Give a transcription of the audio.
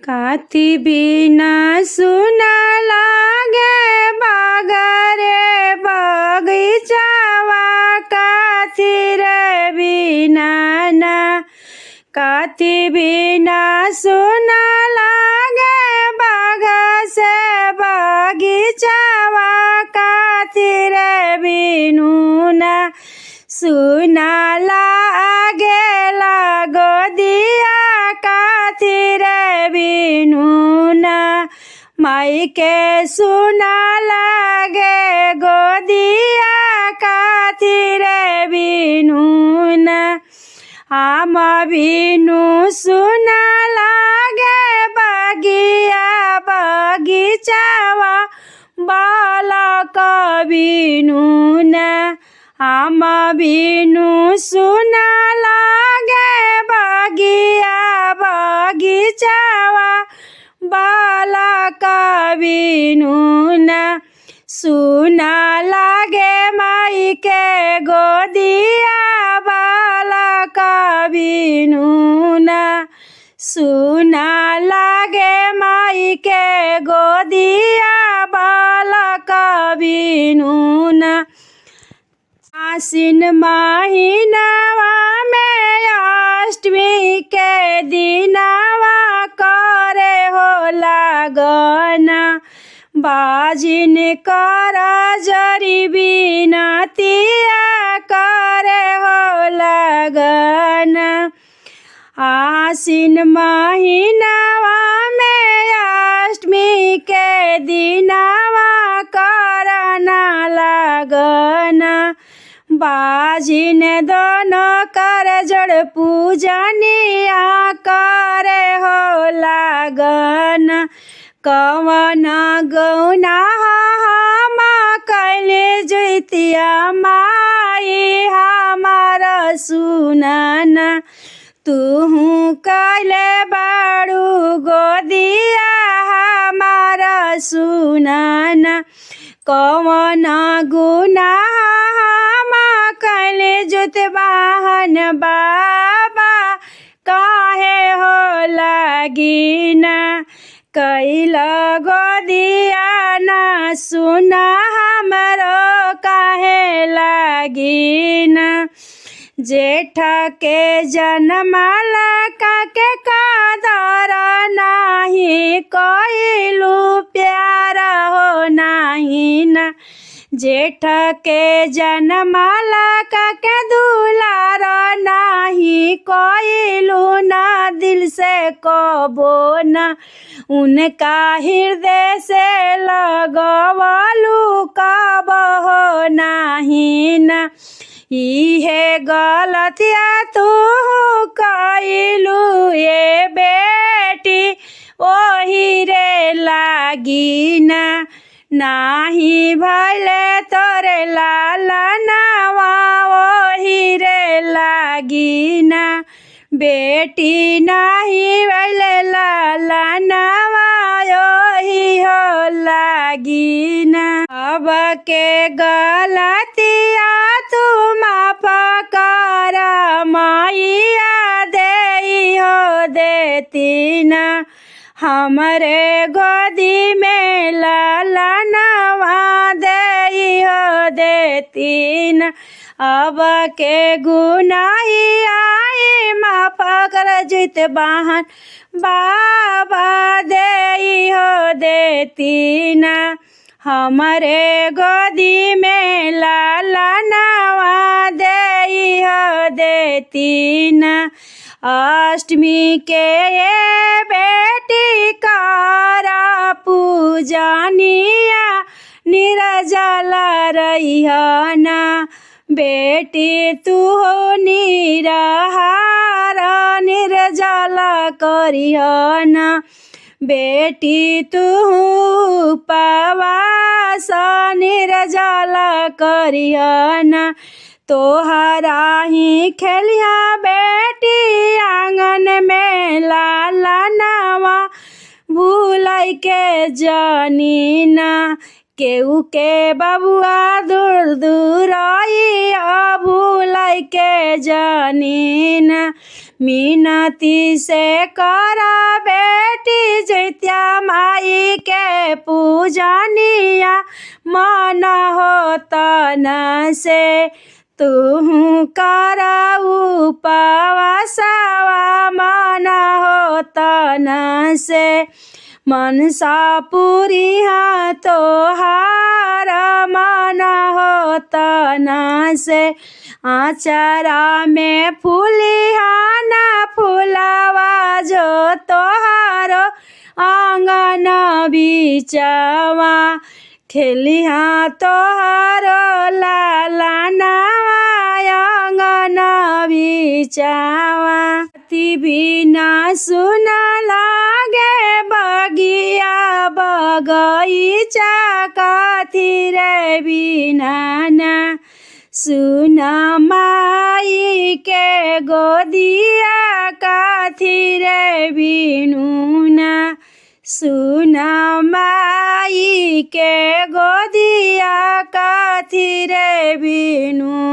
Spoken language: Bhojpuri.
काथी बिना सुना लागे बागरे बगीचावा काथी रे बिना ना काथी बिना सुना लागे बाग से बगीचावा काथी रे बिनु ना सुना लागे लागो दिया काथी रे बिनु ना माई के सुना लागे गोदिया काथी रे बिनु ना आम बिनु सुना लागे बगिया बगीचावा बालक बिनु ना आम बिनु सुना लागे बगिया बगीचावा बालक बिनु ना सुना लागे माई के गोदिया बालक बिनु ना सुना लागे माई के गोदिया बालक बिनु ना आसिन महीनावा में अष्टमी के दिनावा करे हो लागना बाजिन कर जरी बिनतिया करे हो लगना आसिन महीनावा में अष्टमी के दिनावा करना लगना बाजिन दोनों कर जड़ पूजनिया करे हो लगना कवन गौना हम कैले जैतिया माई हमार सुनाना तुहू कैले बाड़ू गोदिया हमार सुनाना कवन गुना हम कैले जुत बाहन बाबा काहे हो लागिना कैल गोदिया ना सुना हमरो काहे लागिना जेठ के जनमाला काके कादर नाही कइलू प्यार हो नाही ना जेठ के जनमाला काके दुलार नाही कइलू ना दिल से कबो ना उनका हृदय से लगवलू कब हो नाही ना इहे गलतिया तू कइलू ये बेटी ओही रे लागिना नाही भले तोरे लाला नावा ओही रे लागिना बेटी नाही भले लाला नावा ओही हो लागिना अब के गलतिया तू माफ कर मैया देई हो देती ना हमरे गोदी में लाला नवा देई हो देती ना अब के गुनाही आई माफ कर जित बहन बाबा देई हो देती ना हमरे गोदी में लाला नवा देई हो देती ना अष्टमी के ये बेटी कारा पूजनिया निरजल रही ना बेटी तू हो निरहार निर्जल करिह ना बेटी तू उपवास निर्जल करिह ना तोहरा ही खेलिया बेटी आंगन में लाला नवा भूलाई के जानी ना केहू के बबुआ दूर दूर आई भूलाई के जानी ना मिनती से करा बेटी पूजनिया मन हो तन से तुहु कर उपवासवा मन हो तन से मनसा पूरिहा तोहार मन हो तन से आचरा में फूलिहा ना फूलवा जो तोहारो आंगन बीचवा खेलिहा तोहारो लालनवा आंगन बीचवा बिना सुन लागे बगिया बगीचा कथी रे बिना ना सुन माई के गोदिया कथी रे बिनुना सुन माई के गोदिया कथी रे बिनु।